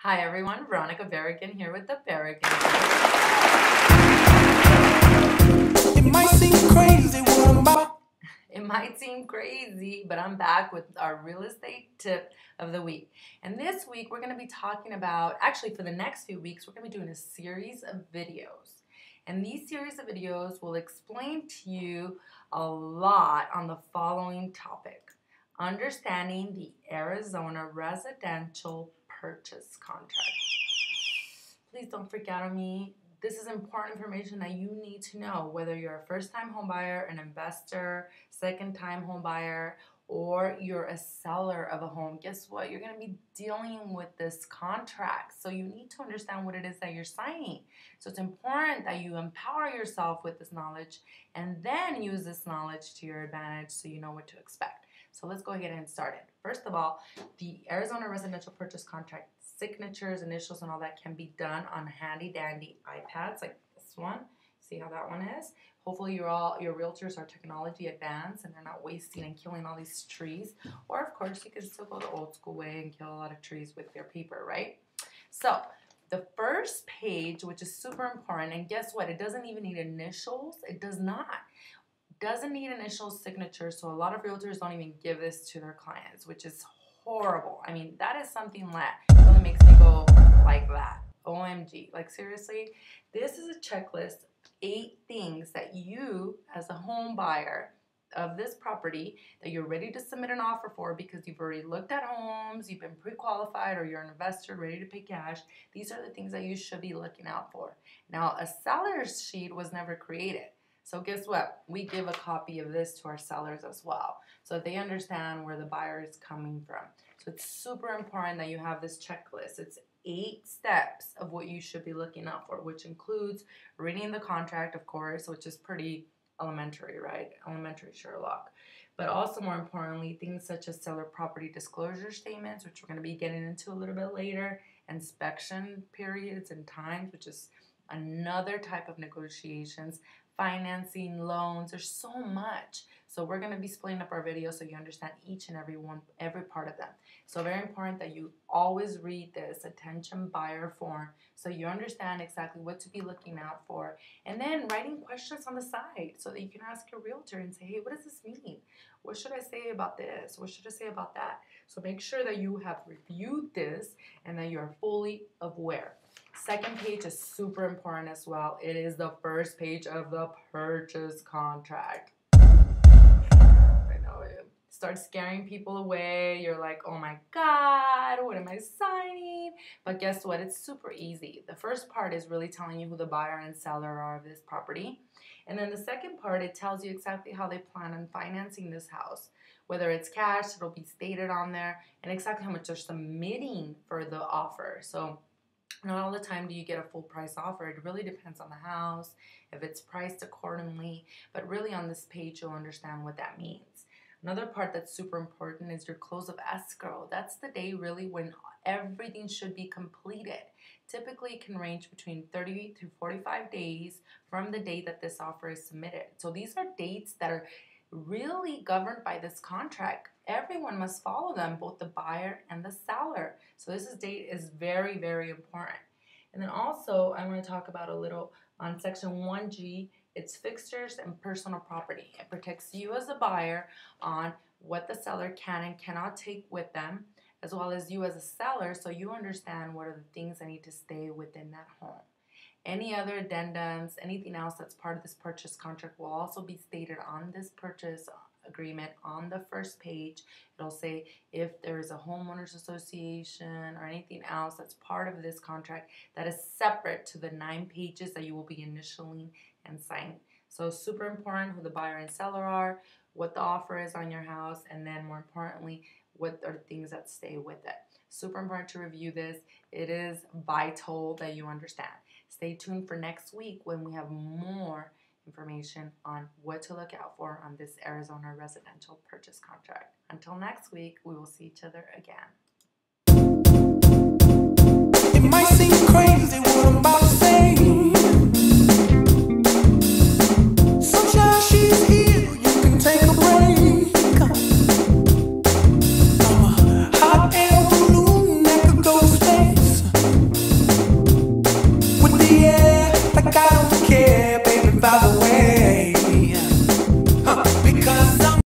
Hi everyone, Veronica Barragan here with the Barragan. It might seem crazy what I'm about. It might seem crazy, but I'm back with our real estate tip of the week. And this week we're going to be talking about, actually for the next few weeks, we're going to be doing a series of videos. And these series of videos will explain to you a lot on the following topic: understanding the Arizona residential purchase contract. Please don't freak out on me. This is important information that you need to know, whether you're a first-time home buyer, an investor, second-time home buyer, or you're a seller of a home. Guess what? You're going to be dealing with this contract. So you need to understand what it is that you're signing. So it's important that you empower yourself with this knowledge and then use this knowledge to your advantage so you know what to expect. So let's go ahead and start it. First of all, the Arizona residential purchase contract signatures, initials, and all that can be done on handy dandy iPads like this one. See how that one is? Hopefully your realtors are technology advanced and they're not wasting and killing all these trees. Or of course you can still go the old school way and kill a lot of trees with your paper, right? So the first page, which is super important, and guess what? It doesn't even need initials. It does not. Doesn't need initial signatures, so a lot of realtors don't even give this to their clients, which is horrible. I mean, that is something that really makes me go like that. OMG. Like seriously, this is a checklist, 8 things that you as a home buyer of this property that you're ready to submit an offer for because you've already looked at homes, you've been pre-qualified, or you're an investor ready to pay cash. These are the things that you should be looking out for. Now, a seller's sheet was never created. So guess what? We give a copy of this to our sellers as well, so they understand where the buyer is coming from. So it's super important that you have this checklist. It's 8 steps of what you should be looking out for, which includes reading the contract, of course, which is pretty elementary, right? Elementary Sherlock. But also, more importantly, things such as seller property disclosure statements, which we're going to be getting into a little bit later, inspection periods and times, which is another type of negotiations, financing, loans. There's so much. So we're going to be splitting up our video so you understand each and every part of them. So very important that you always read this attention buyer form so you understand exactly what to be looking out for, and then writing questions on the side so that you can ask your realtor and say, hey, what does this mean? What should I say about this? What should I say about that? So make sure that you have reviewed this and that you're fully aware. Second page is super important as well. It is the first page of the purchase contract. I know it starts scaring people away. You're like, oh my God, what am I signing? But guess what? It's super easy. The first part is really telling you who the buyer and seller are of this property. And then the second part, it tells you exactly how they plan on financing this house. Whether it's cash, it'll be stated on there, and exactly how much they're submitting for the offer. So not all the time do you get a full price offer. It really depends on the house, if it's priced accordingly. But really on this page, you'll understand what that means. Another part that's super important is your close of escrow. That's the day really when everything should be completed. Typically, it can range between 30 to 45 days from the date that this offer is submitted. So these are dates that are really governed by this contract. Everyone must follow them, both the buyer and the seller. So this date is very, very important. And then also, I want to talk about a little on section 1G. It's fixtures and personal property. It protects you as a buyer on what the seller can and cannot take with them, as well as you as a seller, so you understand what are the things that need to stay within that home. Any other addendums, anything else that's part of this purchase contract will also be stated on this purchase agreement on the first page. It'll say if there is a homeowners association or anything else that's part of this contract that is separate to the 9 pages that you will be initialing and signing. So super important who the buyer and seller are, what the offer is on your house, and then more importantly, what are things that stay with it. Super important to review this. It is vital that you understand. Stay tuned for next week when we have more information on what to look out for on this Arizona residential purchase contract. Until next week, we will see each other again. It might seem crazy what I'm about to say.